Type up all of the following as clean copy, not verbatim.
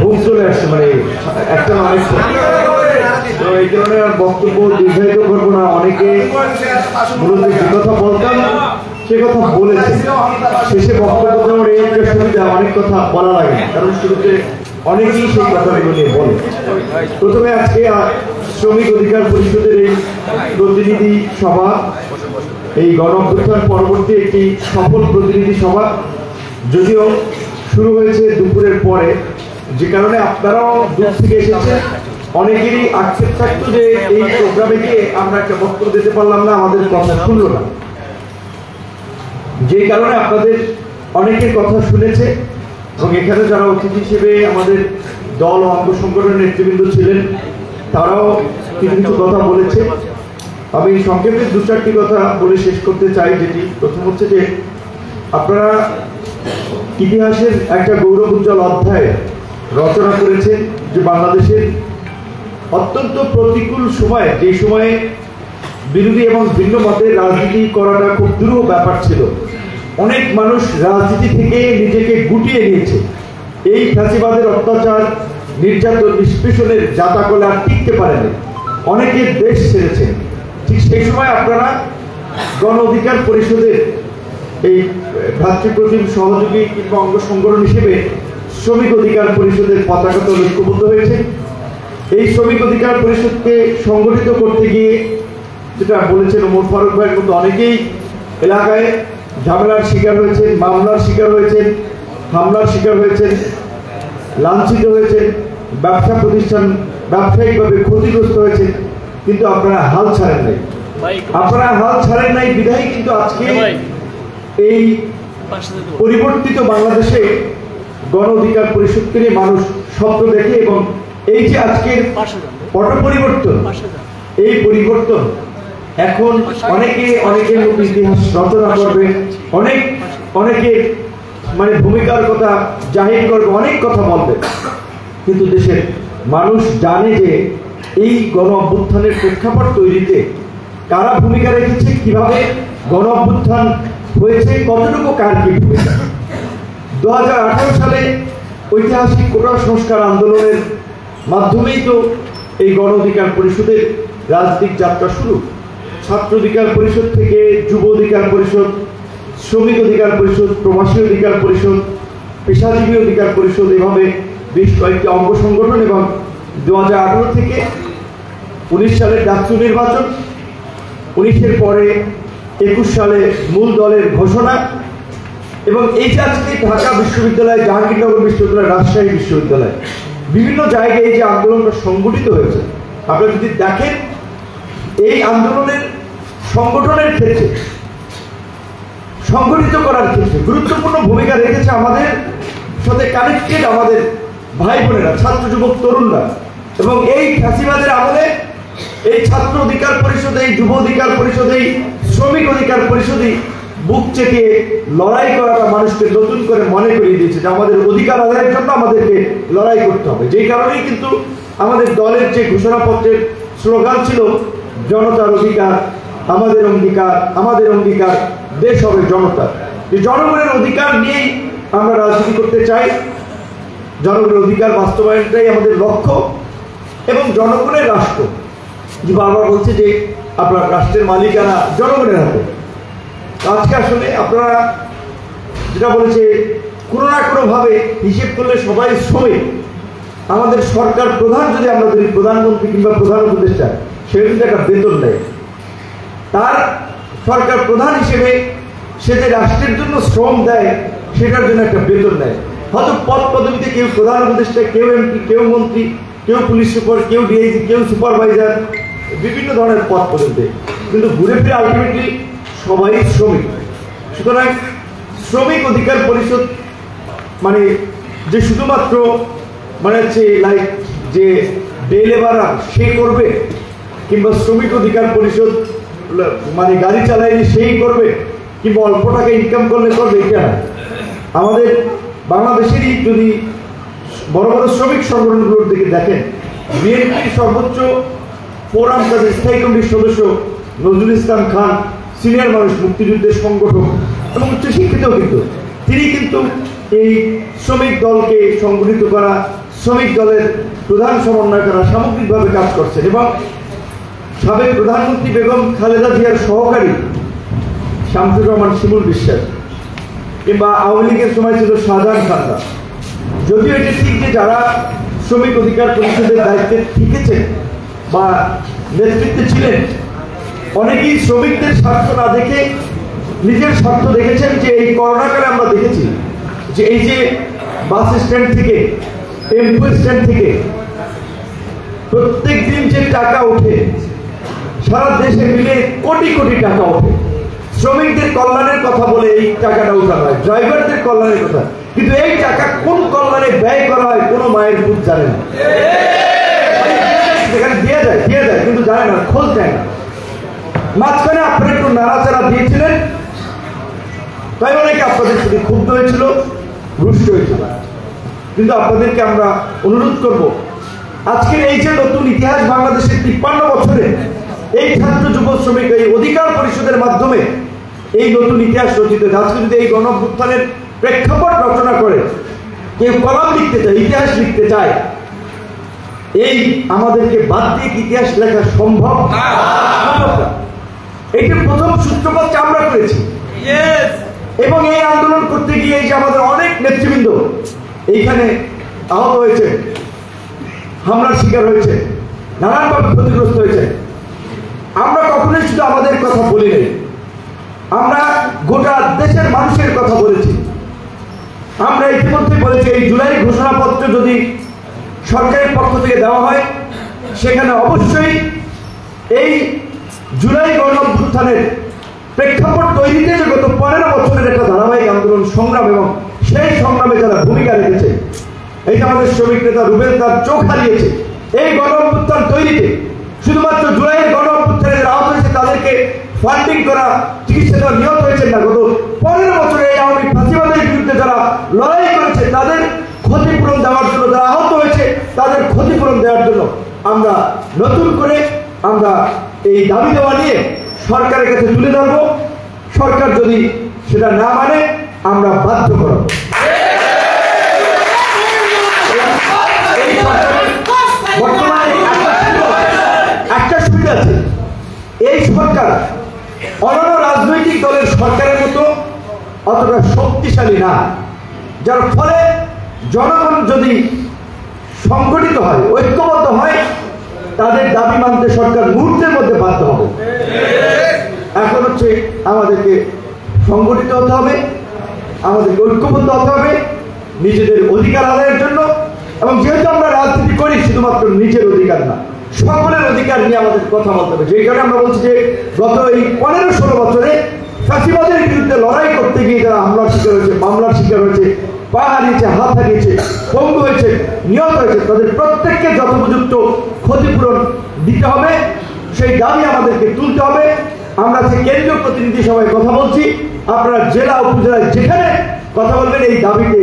ঘুম চলে আসছে, মানে একটা অনেক, তো এই কারণে আর বক্তব্য দীর্ঘায়িত করবো না। অনেকে মূলত যে কথা বলতাম সে কথা বলেছে, শেষে বক্তব্য দেওয়ার এই একটা সুবিধা, অনেক কথা বলা লাগে, কারণ শুরুতে অনেকেই সেই কথাগুলো নিয়ে বলে। প্রথমে আজকে শ্রমিক অধিকার পরিষদের এই প্রতিনিধি সভা, এই গণ-অভ্যুত্থান পরবর্তী একটি সফল প্রতিনিধি সভা, যদিও শুরু হয়েছে দুপুরের পরে, যে কারণে আপনারাও দূর থেকে এসেছেন, অনেকেরই আক্ষেপ থাকতো যে এই প্রোগ্রামে গিয়ে আমরা একটা বক্তব্য দিতে পারলাম না, আমাদের কথা শুনলো না, যে কারণে আপনাদের অনেকের কথা শুনেছে। এবং এখানে যারা অতিথি হিসেবে আমাদের দল ও অঙ্গ সংগঠনের নেতৃবৃন্দ ছিলেন, তারাও কিছু কিছু কথা বলেছে। আমি সংক্ষেপে দু চারটি কথা বলে শেষ করতে চাই। যেটি প্রথম হচ্ছে যে আপনারা ইতিহাসের একটা গৌরব উজ্জ্বল অধ্যায় রচনা করেছেন, যে বাংলাদেশের অত্যন্ত প্রতিকূল সময়ে, যে সময়ে বিরোধী এবং ভিন্ন মতের রাজনীতি করাটা খুব দুরূহ ব্যাপার ছিল, অনেক মানুষ রাজনীতি থেকে নিজেকে গুটিয়ে নিয়েছে। এই ফ্যাসিবাদের অত্যাচার, নির্যাতন, নিষ্পেষণের জাতাকলে আর টিকতে পারেনি, অনেকে দেশ ছেড়েছেন। ঠিক সেই সময় আপনারা গণ অধিকার পরিষদের এই ভ্রাতৃপ্রতিম সহযোগী কিংবা অঙ্গ সংগঠন হিসেবে শ্রমিক অধিকার পরিষদের পতাকাতে ঐক্যবদ্ধ হয়েছে। এই শ্রমিক অধিকার পরিষদকে সংগঠিত করতে গিয়ে, যেটা বলেছেন ওমর ফারুক ভাইয়ের মতো, অনেকেই এলাকায় ঝামেলার শিকার হয়েছেন, মামলার শিকার হয়েছেন, হামলার শিকার হয়েছেন, লাঞ্ছিত হয়েছেন, ব্যবসা প্রতিষ্ঠান ব্যবসায়িকভাবে ক্ষতিগ্রস্ত হয়েছে, কিন্তু আপনারা হাল ছাড়েন নাই। আপনারা হাল ছাড়েন নাই বিধায় কিন্তু আজকে এই পরিবর্তিত বাংলাদেশে গণ অধিকার পরিষদকে নিয়ে মানুষ স্বপ্ন দেখে, এবং এই যে আজকের পট পরিবর্তন, এই পরিবর্তন এখন অনেকের মতো ইতিহাস রচনা করবে, অনেকে মানে ভূমিকার কথা জাহির করবে, অনেক কথা বলবে, কিন্তু দেশের মানুষ জানে যে এই গণ অভ্যুত্থানের প্রেক্ষাপট তৈরিতে কারা ভূমিকা রেখেছে, কিভাবে গণ অভ্যুত্থান হয়েছে, কতটুকু কার কি ভূমিকা। 2018 সালে ঐতিহাসিক কোটা সংস্কার আন্দোলনের মাধ্যমেই তো এই গণ অধিকার পরিষদের রাজনৈতিক যাত্রা শুরু। ছাত্র অধিকার পরিষদ থেকে যুব অধিকার পরিষদ, শ্রমিক অধিকার পরিষদ, প্রবাসী অধিকার পরিষদ, পেশাজীবী অধিকার পরিষদ, এভাবে বেশ কয়েকটি অঙ্গ সংগঠন, এবং 2018 থেকে 19 সালের ডাকসু নির্বাচন, 19-এর পরে 21 সালে মূল দলের ঘোষণা, এবং এই যে আজকে ঢাকা বিশ্ববিদ্যালয়, জাহাঙ্গীরনগর বিশ্ববিদ্যালয়, রাজশাহী বিশ্ববিদ্যালয়, বিভিন্ন জায়গায় এই যে আন্দোলনটা সংগঠিত হয়েছে, আপনারা যদি দেখেন এই আন্দোলনের সংগঠনের ক্ষেত্রে, সংগঠিত করার ক্ষেত্রে গুরুত্বপূর্ণ ভূমিকা রেখেছে আমাদের সাথে কানেক্টেড আমাদের ভাই বোনেরা, ছাত্র যুবক তরুণরা। এবং এই ফ্যাসিবাদের আমলে এই ছাত্র অধিকার পরিষদ, এই যুব অধিকার পরিষদ, এই শ্রমিক অধিকার পরিষদই বুক চেপে লড়াই করাটা মানুষকে নতুন করে মনে করিয়ে দিয়েছে যে আমাদের অধিকার আদায়ের জন্য আমাদেরকে লড়াই করতে হবে। যেই কারণেই কিন্তু আমাদের দলের যে ঘোষণাপত্রের স্লোগান ছিল, জনতার অধিকার আমাদের অঙ্গীকার, আমাদের অঙ্গীকার দেশ হবে জনতার। যে জনগণের অধিকার নিয়েই আমরা রাজনীতি করতে চাই, জনগণের অধিকার বাস্তবায়নটাই আমাদের লক্ষ্য, এবং জনগণের রাষ্ট্র, যে বারবার বলছে যে আপনার রাষ্ট্রের মালিকানা জনগণের হাতে। আজকে আসলে আপনারা যেটা বলেছে, কোনো না কোনোভাবে হিসেব করলে সবাই শ্রমিক। আমাদের সরকার প্রধান, যদি আমরা ধরি প্রধানমন্ত্রী কিংবা প্রধান উপদেষ্টা, সে কিন্তু একটা বেতন দেয়। তার সরকার প্রধান হিসেবে সে যে রাষ্ট্রের জন্য শ্রম দেয়, সেটার জন্য একটা বেতন দেয়। হয়তো পদ পদবিতে কেউ প্রধান উপদেষ্টা, কেউ এমপি, কেউ মন্ত্রী, কেউ পুলিশ সুপার, কেউ ডিআইজি, কেউ সুপারভাইজার, বিভিন্ন ধরনের পদ পদবিতে, কিন্তু ঘুরে ফিরে আলটিমেটলি সবাই শ্রমিক। সুতরাং শ্রমিক অধিকার পরিষদ মানে যে শুধুমাত্র মানে হচ্ছে লাইক যে ডে লেবারার সে করবে, কিংবা শ্রমিক অধিকার পরিষদ মানে গাড়ি চালাইলে সেই করবে, কিংবা অল্প টাকা ইনকাম করলে করবে, এটা না। আমাদের বাংলাদেশেরই যদি বড় বড় শ্রমিক সংগঠনগুলোর দিকে দেখেন, বিএনপির সর্বোচ্চ ফোরাম তাদের স্থায়ী কমিটির সদস্য নজরুল ইসলাম খান, সিনিয়র মানুষ, মুক্তিযুদ্ধের সংগঠক এবং উচ্চশিক্ষিত, কিন্তু তিনি কিন্তু এই শ্রমিক দলকে সংগঠিত করা, শ্রমিক দলের প্রধান সমন্বয়করা সামগ্রিকভাবে কাজ করছেন এবং সাবেক প্রধানমন্ত্রী বেগম খালেদা জিয়ার সহকারী শামসুর রহমান শিমুল বিশ্বাস কিংবা আওয়ামী লীগের সময় ছিল শাহজাহান খান্দা। যদিও এটি ঠিক যে যারা শ্রমিক অধিকার পরিষদের দায়িত্বে থেকেছেন বা নেতৃত্বে ছিলেন, অনেকেই শ্রমিকদের স্বার্থ না দেখে নিজের স্বার্থ দেখেছেন। যে এই করোনাকালে আমরা দেখেছি যে এই যে বাস স্ট্যান্ড থেকে, টেম্পো স্ট্যান্ড থেকে প্রত্যেক দিন যে টাকা ওঠে, সারা দেশে মিলে কোটি কোটি টাকা ওঠে, শ্রমিকদের কল্যাণের কথা বলে এই টাকাটা উঠানো হয়, ড্রাইভারদের কল্যাণের কথা, কিন্তু এই টাকা কোন কল্যাণে ব্যয় করা হয় কোনো মায়ের পুত জানে না। সেখানে দিয়ে যায় কিন্তু জানে না, খোঁজ দেয় না। মাঝখানে আপনারা একটু নাড়াচাড়া দিয়েছিলেন, তাই অনেকে আপনাদের প্রতি ক্ষুব্ধ হয়েছিল, রুষ্ট হয়েছিল। কিন্তু আপনাদেরকে আমরা অনুরোধ করব, আজকের এই যে নতুন ইতিহাস বাংলাদেশের 53 বছরে এই ছাত্র যুব শ্রমিক এই অধিকার পরিষদের মাধ্যমে এই নতুন ইতিহাস রচিত হয়েছে। আজকে যদি এই গণঅভ্যুত্থানের প্রেক্ষাপট রচনা করে কেউ কলম লিখতে চায়, ইতিহাস লিখতে চায়, এই আমাদেরকে বাদ দিয়ে ইতিহাস লেখা সম্ভব না। এটির প্রথম সূত্রপাত আমরা করেছি এবং এই আন্দোলন করতে গিয়ে যে আমাদের অনেক নেতৃবৃন্দ এইখানে আহত হয়েছে, হামলার শিকার হয়েছে, নানানভাবে ক্ষতিগ্রস্ত হয়েছে। আমরা কখনোই শুধু আমাদের কথা বলি নাই, আমরা গোটা দেশের মানুষের কথা বলেছি। আমরা ইতিমধ্যে বলেছি এই জুলাই ঘোষণাপত্র যদি সরকারের পক্ষ থেকে দেওয়া হয়, সেখানে অবশ্যই এই জুলাই গণঅভ্যুত্থানের প্রেক্ষাপট তৈরিতে যে গত 15 বছরের একটা ধারাবাহিক আন্দোলন সংগ্রাম এবং সেই সংগ্রামে যারা ভূমিকা রেখেছে, এই যে আমাদের শ্রমিক নেতা রুবেল তার চোখ হারিয়েছে এই গণঅভ্যুত্থান তৈরিতে, শুধুমাত্র জুলাইয়ের গণঅভ্যুত্থানের আহত হয়েছে তাদেরকে ফান্ডিং করা, চিকিৎসা দেওয়া নিহত হয়েছে না, গত 15 বছরে এই আওয়ামী ফাঁসিবাদের বিরুদ্ধে যারা লড়াই করেছে তাদের ক্ষতিপূরণ দেওয়ার জন্য, যারা আহত হয়েছে তাদের ক্ষতিপূরণ দেওয়ার জন্য আমরা নতুন করে আমরা এই দাবি দেওয়া নিয়ে সরকারের কাছে তুলে ধরবো। সরকার যদি সেটা না মানে আমরা বাধ্য করব। বর্তমানে একটা সুবিধা আছে, এই সরকার অন্যান্য রাজনৈতিক দলের সরকারের মতো অতটা শক্তিশালী না, যার ফলে জনগণ যদি সংগঠিত হয়, ঐক্যবদ্ধ হয়, তাদের দাবি মানতে সরকার মুহূর্তের মধ্যে বাধ্য হবে। এখন হচ্ছে আমাদেরকে সংগঠিত হতে হবে, আমাদেরকে ঐক্যবদ্ধ হতে হবে নিজেদের অধিকার আদায়ের জন্য। এবং যেহেতু আমরা রাজনীতি করি শুধুমাত্র নিজের অধিকার না, সকলের অধিকার নিয়ে আমাদের কথা বলতে হবে। যেই কারণে আমরা বলছি যে গত এই 15-16 বছরে ফাঁসিবাদের বিরুদ্ধে লড়াই করতে গিয়ে যারা হামলার শিকার হয়েছে, মামলার শিকার হয়েছে, পা হারিয়েছে, হাত হারিয়েছে, পঙ্গু হয়েছে, নিহত হয়েছে, তাদের প্রত্যেককে যথোপযুক্ত ক্ষতিপূরণ দিতে হবে, সেই দাবি আমাদেরকে তুলতে হবে। আমরা যে কেন্দ্রীয় প্রতিনিধি সভায় কথা বলছি, আপনারা জেলা উপজেলায় যেখানে কথা বলবেন এই দাবিতে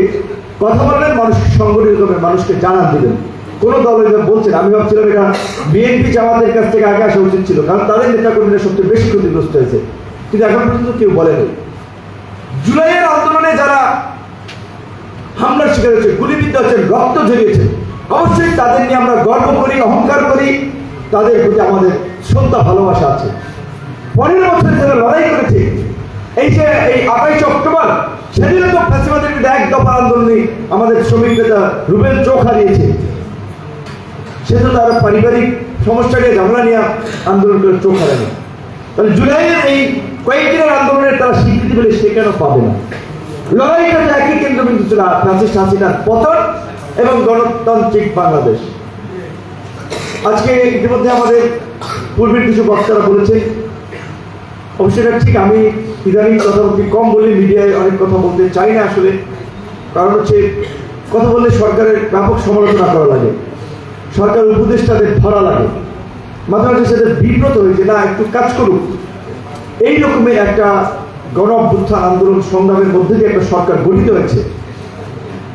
কথা বলবেন, মানুষ সংগঠিত করবেন, মানুষকে জানান দেবেন। কোন দল বলছেন, আমি ভাবছিলাম এটা বিএনপি জামাতের কাছ থেকে আগে আসা উচিত ছিল, কারণ তাদের নেতাকর্মীরা সবচেয়ে বেশি ক্ষতিগ্রস্ত হয়েছে, কিন্তু এখন পর্যন্ত কেউ বলেনি। জুলাইয়ের আন্দোলনে যারা হামলার শিকার হয়েছে, গুলিবিদ্ধ হয়েছেন, রক্ত ঝরিয়েছে, অবশ্যই তাদের নিয়ে আমরা গর্ব করি, অহংকার করি, তাদের প্রতি আমাদের শ্রদ্ধা ভালোবাসা আছে। 15 বছর যারা লড়াই করেছে, এই যে এই 28 অক্টোবর সেদিনও তো ফাঁসিবাদের বিরুদ্ধে এক দফা আন্দোলনে আমাদের শ্রমিক নেতা রুবেল চোখ হারিয়েছে, সে তো তার পারিবারিক সমস্যা নিয়ে, ঝামেলা নিয়ে আন্দোলন করে চোখ হারানো। তাহলে জুলাইয়ের এই কয়েকদিনের আন্দোলনের তারা স্বীকৃতি পেলে সে কেন পাবে না? লড়াইটা তো একই কেন্দ্রবিন্দু ছিল, ফ্যাসিস্ট হাসিনার পতন এবং গণতান্ত্রিক বাংলাদেশ। আজকে ইতিমধ্যে আমাদের পূর্বের কিছু বক্তারা বলেছে, অবশ্যই এটা ঠিক, আমি ইদানিং কথা বলতে কম বলি, মিডিয়ায় অনেক কথা বলতে চাই না আসলে, কারণ হচ্ছে কথা বললে সরকারের ব্যাপক সমালোচনা করা লাগে, সরকার উপদেষ্টাদের ধরা লাগে, মাঝে মাঝে সেদের বিব্রত হয়েছে, না একটু কাজ করুক। এই রকমের একটা গণ অভ্যুত্থান আন্দোলন সংগ্রামের মধ্যে দিয়ে একটা সরকার গঠিত হয়েছে,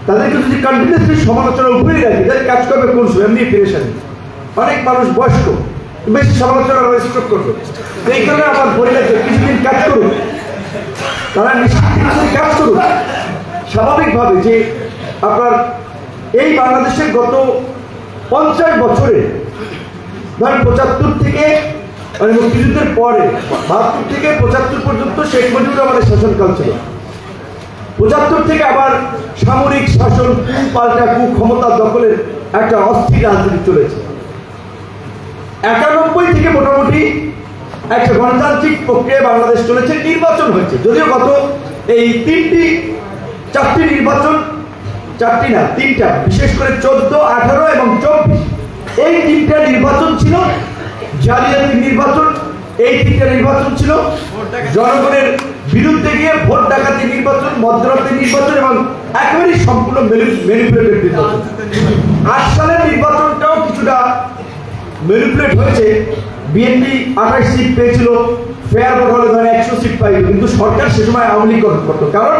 তাদেরকে যদি কন্টিনিউসলি সমালোচনার উপরেই রাখি, তাদের কাজ করবে কোন সময়? এমনি পেরেশানি, অনেক মানুষ বয়স্ক, বেশি সমালোচনা স্ট্রোক করবে। এই কারণে আমার পরিবার কিছুদিন কাজ করুক, তারা নিশ্চিত কাজ করুক স্বাভাবিকভাবে, যে আপনার এই বাংলাদেশের গত 50 বছরে ধরেন 75 থেকে মানে মুক্তিযুদ্ধের পরে 72 থেকে 75 পর্যন্ত শেখ মুজিবুর রহমানের শাসনকাল ছিল। 75 থেকে আবার সামরিক শাসন, পাল্টা ক্ষমতা দখলের একটা অস্থির রাজনীতি চলেছে। 91 থেকে মোটামুটি একটা গণতান্ত্রিক প্রক্রিয়া বাংলাদেশ চলেছে, নির্বাচন হয়েছে। যদিও গত এই চারটি নির্বাচন, চারটি না তিনটা, বিশেষ করে 14, 18 এবং 24, এই তিনটা নির্বাচন ছিল জালিয়াতি নির্বাচন। এই তিনটা নির্বাচন ছিল জনগণের বিরুদ্ধে গিয়ে ভোট ডাকাতি নির্বাচন, মধ্যরাতে নির্বাচন এবং একেবারেই সম্পূর্ণ ম্যানিপুলেটেড নির্বাচন। 8 সালের নির্বাচনটাও কিছুটা ম্যানিপুলেট হয়েছে। বিএনপি 28 সিট পেয়েছিল, ফেয়ার ভোট হলে ধরেন 100 সিট পাইল, কিন্তু সরকার সে সময় আওয়ামী লীগ গঠন করতো। কারণ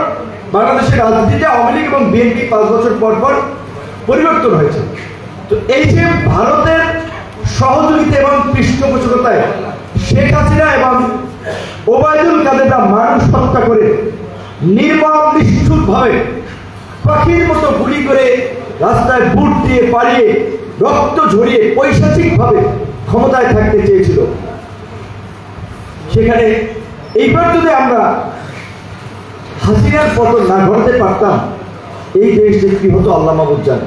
বাংলাদেশের রাজনীতিতে আওয়ামী লীগ এবং বিএনপি 5 বছর পর পর পরিবর্তন হয়েছে। তো এই যে ভারতের সহযোগিতা এবং পৃষ্ঠপোষকতায় শেখ হাসিনা এবং ওবায়দুল কাদেররা মানুষ হত্যা করে নির্মম নিষ্ঠুরভাবে পাখির মতো গুলি করে রাস্তায় বুট দিয়ে পালিয়ে রক্ত ঝরিয়ে পৈশাচিকভাবে ক্ষমতায় থাকতে চেয়েছিল। সেখানে এইবার যদি আমরা হাসিনার পতন না ঘটাতে পারতাম, এই দেশ যে কি হতো আল্লাহ মাহবুব জানে।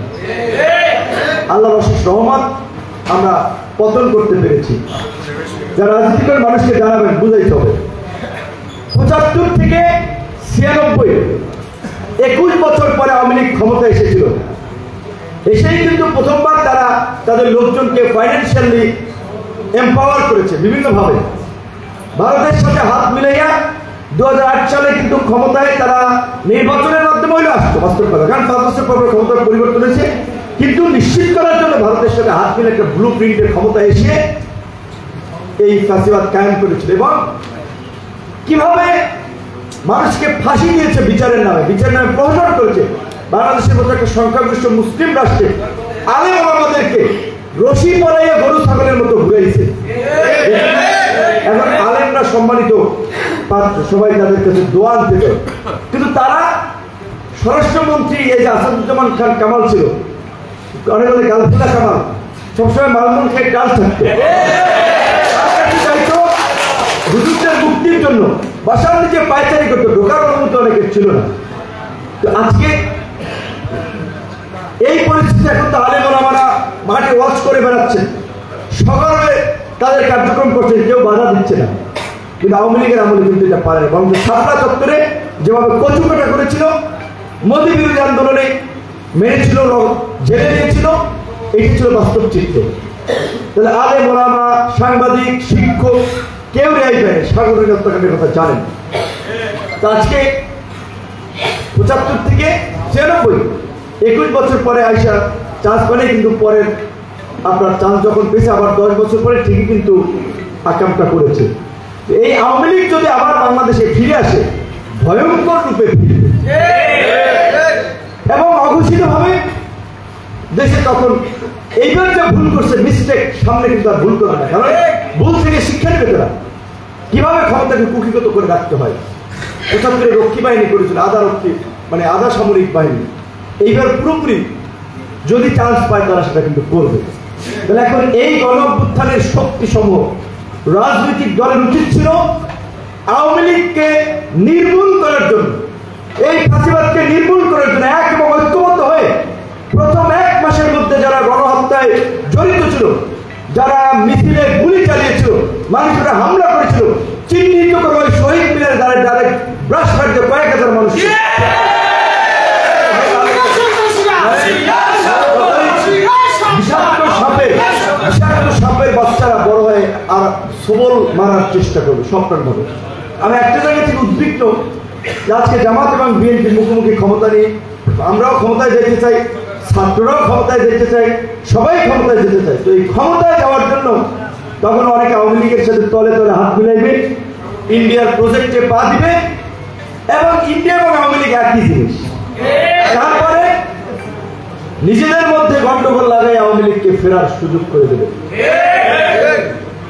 আল্লাহ অশেষ রহমত আমরা পতন করতে পেরেছি। যারা রাজনীতির মানুষকে জানাবেন, বুঝাইতে হবে 75 থেকে 96, 21 বছর পরে আওয়ামী লীগ ক্ষমতায় এসেছিল। এসেই কিন্তু প্রথমবার তারা তাদের লোকজনকে ফাইন্যান্সিয়ালি এম্পাওয়ার করেছে বিভিন্নভাবে। ভারতের সাথে হাত মিলাইয়া 2008 সালে কিন্তু ক্ষমতায় তারা নির্বাচনের মাধ্যমে হইলে আসতো, বাস্তব কথা। কারণ 5 বছর পর ক্ষমতার পরিবর্তন হয়েছে, কিন্তু নিশ্চিত করার জন্য ভারতের সাথে হাত মিলে একটা ব্লু প্রিন্টের ক্ষমতা এসে এই ফ্যাসিবাদ কায়েম করেছিল। এবং কিভাবে মানুষকে ফাঁসি দিয়েছে বিচারের নামে প্রহসন করেছে। বাংলাদেশের মতো একটা সংখ্যাগরিষ্ঠ মুসলিম রাষ্ট্রে আলেম ওলামাদেরকে রশি পরাইয়া গরু ছাগলের মতো ঘুরাইছে। এখন আলেমরা সম্মানিত পাত্র, সবাই তাদের কাছে দোয়া আনতে চায়, কিন্তু তারা স্বরাষ্ট্রমন্ত্রী এই যে আসাদুজ্জামান খান কামাল ছিল, অনেক অনেক গালফুলা কামাল, সবসময় মালমন খেয়ে ডাল থাকতো, চাইতো হুজুরদের মুক্তির জন্য বাসার নিচে পায়চারি করতো, ঢোকার অনুমতি অনেকের ছিল না। তো আজকে এই পরিস্থিতি, এখন তো আলেম ওলামারা মাঠে ওয়াচ করে বেড়াচ্ছেন, সকালে তাদের কার্যক্রম করছেন, কেউ বাধা দিচ্ছে না। কিন্তু আওয়ামী লীগের আমলে কিন্তু এটা পারে না। বরং শাপলা চত্বরে যেভাবে কচুকাটা করেছিল, মোদী বিরোধী আন্দোলনে মেরেছিল, জেলে দিয়েছিল, এটি ছিল বাস্তব চিত্র। তাহলে আলেম ওলামা, সাংবাদিক, শিক্ষক কেউ রেহাই পায়নি, সাংগঠনিক হত্যাকাণ্ডের কথা জানেন। তো আজকে 75 থেকে 96, 21 বছর পরে আইসা চান্স পানে, কিন্তু পরে আপনার চান্স যখন পেয়েছে আবার 10 বছর পরে ঠিকই কিন্তু আকামটা করেছে। এই আওয়ামী লীগ যদি আবার বাংলাদেশে ফিরে আসে, ভয়ঙ্কর রূপে ফিরবে এবং অঘোষিত ভাবে দেশে তখন এইবার যা ভুল করছে, মিস্টেক, সামনে কিন্তু আর ভুল করে না। কারণ ভুল থেকে শিক্ষা নেবে তারা কিভাবে ক্ষমতাকে কুক্ষিগত করে রাখতে হয়। 75 রক্ষী বাহিনী করেছিল, আধা রক্ষী মানে আধা সামরিক বাহিনী। এইবার পুরোপুরি যদি চান্স পায় তারা সেটা কিন্তু করবে। তাহলে এখন এই গণ অভ্যুত্থানের শক্তি সমূহ রাজনৈতিক দলের উচিত ছিল আওয়ামী লীগকে নির্মূল করার জন্য, এই ফাঁসিবাদকে নির্মূল করার জন্য এক এবং ঐক্যবদ্ধ হয়ে প্রথম 1 মাসের মধ্যে যারা গণহত্যায় জড়িত ছিল, যারা মিছিলে গুলি চালিয়েছিল, মানুষরা হামলা করেছিল, চিহ্নিত করে ওই শহীদ মিলের দ্বারা ডাইরেক্ট ব্রাশ মারতে কয়েক হাজার মানুষ সাপের বাচ্চারা বড় হয়ে আর সবল মারার চেষ্টা করবে সবটার মধ্যে। আমি একটা জায়গা থেকে উদ্বিগ্ন, আজকে জামাত এবং বিএনপির মুখোমুখি ক্ষমতা নিয়ে আমরাও ক্ষমতায় যেতে চাই, ছাত্ররাও ক্ষমতায় যেতে চাই, সবাই ক্ষমতায় যেতে চাই। তো এই ক্ষমতায় যাওয়ার জন্য তখন অনেকে আওয়ামী লীগের সাথে তলে তলে হাত মিলাইবে, ইন্ডিয়ার প্রজেক্টে পা দিবে এবং ইন্ডিয়া এবং আওয়ামী লীগ একই জিনিস। তারপরে নিজেদের মধ্যে গন্ডগোল লাগাই আওয়ামী লীগকে ফেরার সুযোগ করে দেবে।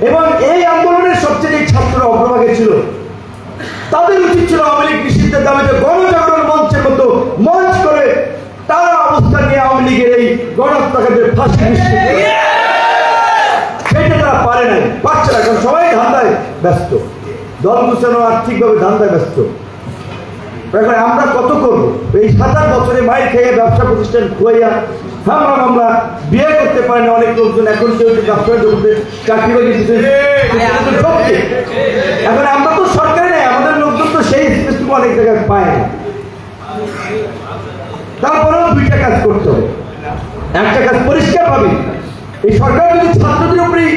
এবং এই আন্দোলনের সবচেয়ে ছাত্ররা অগ্রভাগে ছিল, তাদের উচিত ছিল আওয়ামী লীগ নিষিদ্ধের দাবিতে গণজাগরণ মঞ্চের মতো মঞ্চ করে তারা অবস্থান নিয়ে আওয়ামী লীগের গণহত্যাকারীদের ফাঁসি নিশ্চিত সেটা তারা পারে নাই, পারছে না, কারণ সবাই ধান্দায় ব্যস্ত, দল গুছানো আর্থিকভাবে ধান্দায় ব্যস্ত। এখন আমরা কত করব? এই 7-8 বছরে মাইর খেয়ে ব্যবসা প্রতিষ্ঠান খুয়াইয়া আমরা বিয়ে করতে পারি না। অনেক লোকজন এখন কেউ ব্যবসা জগতে চাকরি বাকরি এখন আমরা তো সরকারি নেই, আমাদের লোকজন তো সেই স্পেসটুকু অনেক জায়গায় পায় না। তারপরেও 2টা কাজ করতে হবে। একটা কাজ পরিষ্কার ভাবে, এই সরকার যদি ছাত্রদের উপরেই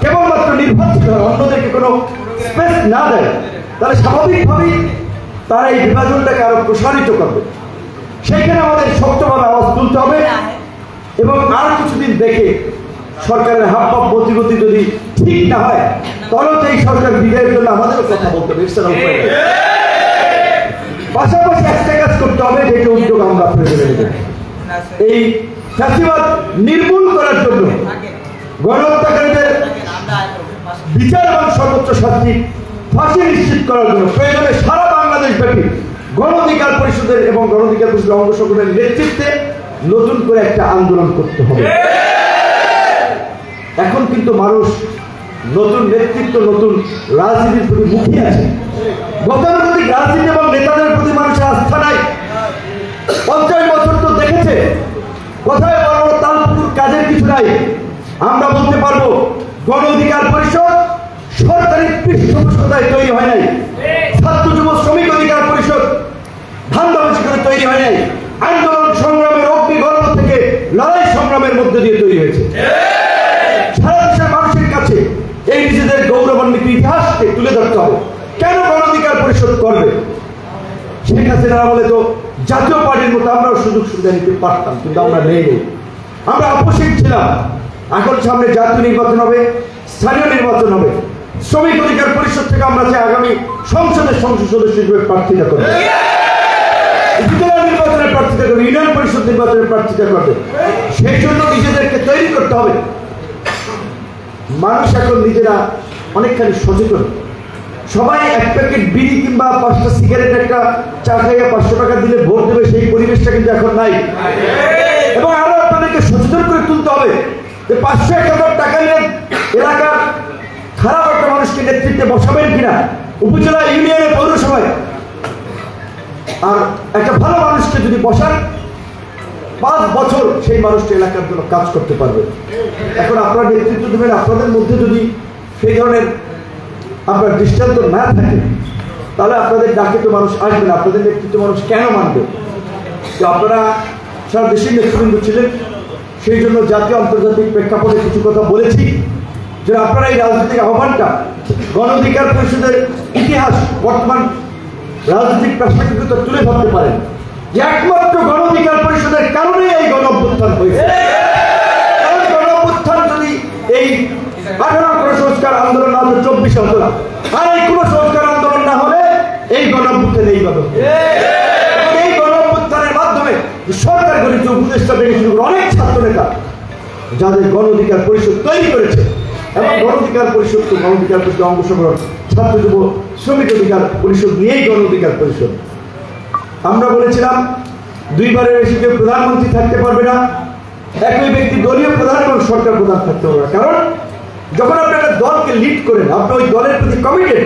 কেবলমাত্র নির্ভরশীল হয়, অন্যদেরকে কোনো স্পেস না দেয়, তাহলে স্বাভাবিকভাবেই তারা এই বিভাজনটাকে আরো প্রসারিত করবে। সেইখানে আমাদের শক্তভাবে আওয়াজ তুলতে হবে এবং আর কিছুদিন দেখে সরকারের হাবভাব গতিগতি যদি ঠিক না হয়, তাহলে তো এই সরকার বিদায়ের জন্য আমাদেরও কথা বলতে হবে। পাশাপাশি একটা কাজ করতে হবে, যেটা উদ্যোগ আমরা প্রয়োজনে নেব। এই ফ্যাসিবাদ নির্মূল করার জন্য, গণহত্যাকারীদের বিচার এবং সর্বোচ্চ শাস্তি ফাঁসি নিশ্চিত করার জন্য প্রয়োজনে সারা বাংলাদেশ ব্যাপী গণ অধিকার পরিষদের এবং গণ অধিকার পরিষদের অঙ্গ সংগঠনের নেতৃত্বে নতুন করে একটা আন্দোলন করতে হবে। এখন কিন্তু মানুষ নতুন নেতৃত্ব, নতুন রাজনীতির প্রতি মুখিয়ে আছে। গতানুগতিক রাজনীতি এবং নেতাদের প্রতি মানুষের আস্থা নাই। 50 বছর তো দেখেছে, কোথায় বড় বড় তালপুকুর কাজের কিছু নাই। আমরা বলতে পারবো গণ অধিকার পরিষদ সরকারি পৃষ্ঠপোষকতায় তৈরি হয় নাই, ছাত্র যুব শ্রমিক অধিকার পরিষদ ধান্দাবাজি করে তৈরি হয় নাই, আন্দোলন সংগ্রামের অগ্নিগর্ভ থেকে লড়াই সংগ্রামের মধ্যে দিয়ে তৈরি হয়েছে। সারা দেশের মানুষের কাছে এই নিজেদের গৌরবান্বিত ইতিহাসকে তুলে ধরতে হবে। কেন গণ অধিকার পরিষদ করবে? শেখ হাসিনা বলে তো জাতীয় পার্টির মতো আমরাও সুযোগ সুবিধা নিতে পারতাম, কিন্তু আমরা নেই। আমরা অপোজিট ছিলাম। এখন সামনে জাতীয় নির্বাচন হবে, স্থানীয় নির্বাচন হবে। শ্রমিক অধিকার পরিষদ থেকে আমরা চাই আগামী সংসদের সংসদ সদস্য হিসেবে প্রার্থিতা করবে, উপজেলা নির্বাচনের প্রার্থিতা করবে, ইউনিয়ন পরিষদ নির্বাচনের প্রার্থিতা করবে। সেই জন্য নিজেদেরকে তৈরি করতে হবে। মানুষ এখন নিজেরা অনেকখানি সচেতন। সবাই 1 প্যাকেট বিড়ি কিংবা 5টা সিগারেট, একটা চা খাইয়া 500 টাকা দিলে ভোট দেবে, সেই পরিবেশটা কিন্তু এখন নাই। এবং আরো আপনাদেরকে সচেতন করে তুলতে হবে যে 500-1000 টাকা নিয়ে এলাকার খারাপ একটা মানুষকে নেতৃত্বে বসাবেন কিনা, উপজেলা, ইউনিয়নে, পৌরসভায়। আর একটা ভালো মানুষকে যদি বসান, 5 বছর সেই মানুষটা এলাকার জন্য কাজ করতে পারবে। এখন আপনারা নেতৃত্ব দেবেন, আপনাদের মধ্যে যদি সেই ধরনের আপনার দৃষ্টান্ত না থাকে, তাহলে আপনাদের ডাকে তো মানুষ আসবে না, আপনাদের নেতৃত্ব মানুষ কেন মানবে? তো আপনারা সারা দেশের নেতৃবৃন্দ ছিলেন, সেই জন্য জাতীয় আন্তর্জাতিক প্রেক্ষাপটে কিছু কথা বলেছি যে আপনারা এই রাজনৈতিক আহ্বানটা, গণ অধিকার পরিষদের ইতিহাস, বর্তমান রাজনৈতিক প্রাসঙ্গিকতা তুলে ধরতে পারেন যে একমাত্র গণ অধিকার পরিষদের কারণে এই গণ অভ্যুত্থান হয়েছে। কারণ গণ অভ্যুত্থান যদি এই 18 সংস্কার আন্দোলন না হলে 24 হতো না, আর এই কোনো সংস্কার আন্দোলন না হলে এই গণ অভ্যুত্থান এইভাবে। এই গণ অভ্যুত্থানের মাধ্যমে সরকার গঠিত উপদেষ্টা থেকে শুরু করে অনেক ছাত্র নেতা যাদের গণ অধিকার পরিষদ তৈরি করেছে, এবং গণ অধিকার পরিষদ তো গণ অধিকার পরিষদ অঙ্গ সংগঠন ছাত্র যুব শ্রমিক অধিকার পরিষদ নিয়েই গণ অধিকার পরিষদ। আমরা বলেছিলাম 2 বারের বেশি কেউ প্রধানমন্ত্রী থাকতে পারবে না, একই ব্যক্তি দলীয় প্রধান এবং সরকার প্রধান থাকতে পারবে না। কারণ যখন আপনি একটা দলকে লিড করেন, আপনি ওই দলের প্রতি কমিটেড,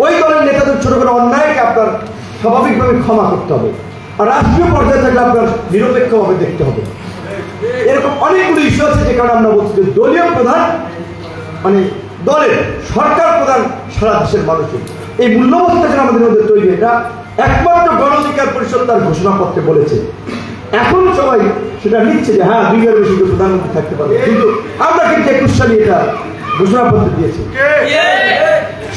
ওই দলের নেতাদের ছোট কোনো অন্যায়কে আপনার স্বাভাবিকভাবে ক্ষমা করতে হবে। আর রাষ্ট্রীয় পর্যায়ে থাকলে আপনার নিরপেক্ষভাবে দেখতে হবে। এরকম অনেকগুলো ইস্যু আছে যে কারণে আমরা বলছি যে দলীয় প্রধান মানে দলের সরকার প্রধান সারা দেশের মানুষের এই মূল্যবোধটা যেন আমাদের মধ্যে তৈরি, এটা একমাত্র গণ অধিকার পরিষদ তার ঘোষণাপত্রে বলেছে। এখন সবাই সেটা নিচ্ছে যে হ্যাঁ 2 বারের বেশি প্রধানমন্ত্রী থাকতে পারবে, কিন্তু আমরা কিন্তু 21 সালে এটা ঘোষণাপত্র দিয়েছি।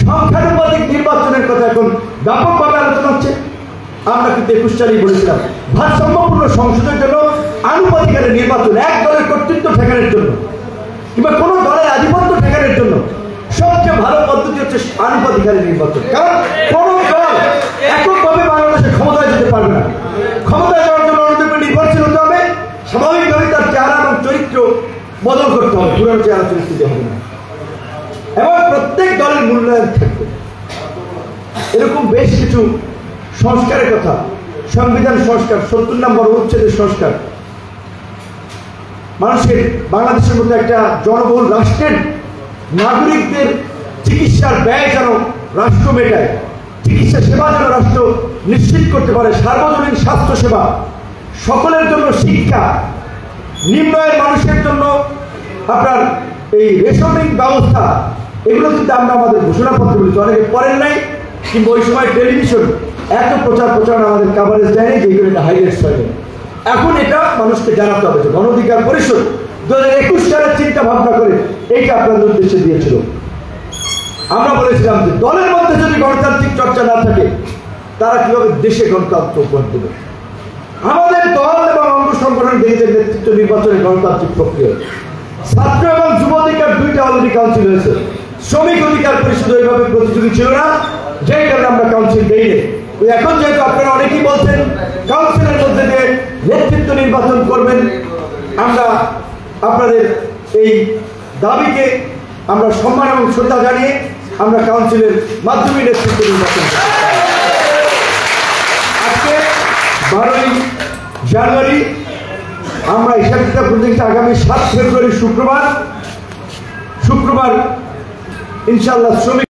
সংখ্যানুপাতিক নির্বাচনের কথা এখন ব্যাপকভাবে আলোচনা হচ্ছে। আমরা কিন্তু 21 সালেই বলেছিলাম ভারসাম্যপূর্ণ সংসদের জন্য আনুপাতিক নির্বাচন, এক দলের কর্তৃত্ব ঠেকানোর জন্য কিংবা কোনো দলের আধিপত্য ঠেকানোর জন্য সবচেয়ে ভালো পদ্ধতি হচ্ছে আনুপাতিক নির্বাচন। কারণ কোনো দল এককভাবে বাংলাদেশে ক্ষমতায় যেতে পারবে না। ক্ষমতায় যাওয়ার জন্য অন্যদের উপর নির্ভরশীল হতে হবে, স্বাভাবিকভাবে তার চেহারা এবং চরিত্র বদল করতে হবে, পুরনো চেহারা চরিত্র দিতে হবে না, এবং প্রত্যেক দলের মূল্যায়ন থাকবে। এরকম বেশ কিছু সংস্কারের কথা, সংবিধান সংস্কার, 70 নম্বর অনুচ্ছেদের সংস্কার, মানুষের বাংলাদেশের মতো একটা জনবহুল রাষ্ট্রের নাগরিকদের চিকিৎসার ব্যয় যেন রাষ্ট্র মেটায়, চিকিৎসা সেবা যেন রাষ্ট্র নিশ্চিত করতে পারে, সার্বজনীন স্বাস্থ্য সেবা, সকলের জন্য শিক্ষা, নিম্ন আয়ের মানুষের জন্য আপনার এই রেশনিং ব্যবস্থা, এগুলো কিন্তু আমরা আমাদের ঘোষণাপত্র বলেছি। অনেকে পড়েন নাই, কিন্তু ওই সময় টেলিভিশন এত প্রচারণা আমাদের কাভারেজ দেয়নি, যেগুলো এটা হাইলাইটস হয়নি। এখন এটা মানুষকে জানাতে হবে যে গণ অধিকার পরিষদ 2021 সালের চিন্তা ভাবনা করে এইটা আপনাদের উদ্দেশ্যে দিয়েছিল। আমরা বলেছিলাম যে দলের মধ্যে যদি গণতান্ত্রিক চর্চা না থাকে, তারা কিভাবে দেশে গণতন্ত্র উপহার দেবে। আমাদের দল এবং অঙ্গ সংগঠন দেখেছেন নেতৃত্ব নির্বাচনে গণতান্ত্রিক প্রক্রিয়া, ছাত্র এবং যুব অধিকার দুইটা অলরেডি কাউন্সিল হয়েছে। শ্রমিক অধিকার পরিষদ ওইভাবে প্রতিযোগী ছিল না, যেই কারণে আমরা কাউন্সিল দেইনি। এখন যেহেতু আপনারা অনেকেই বলছেন কাউন্সিলের মধ্যে দিয়ে নেতৃত্ব নির্বাচন করবেন, আমরা আপনাদের এই দাবিকে আমরা সম্মান এবং শ্রদ্ধা জানিয়ে আমরা কাউন্সিলের মাধ্যমে নেতৃত্ব নির্বাচন করি। আজকে 12ই জানুয়ারি আমরা হিসাব কিতাব করতে আগামী 7 ফেব্রুয়ারি শুক্রবার ইনশাআল্লাহ শ্রমিক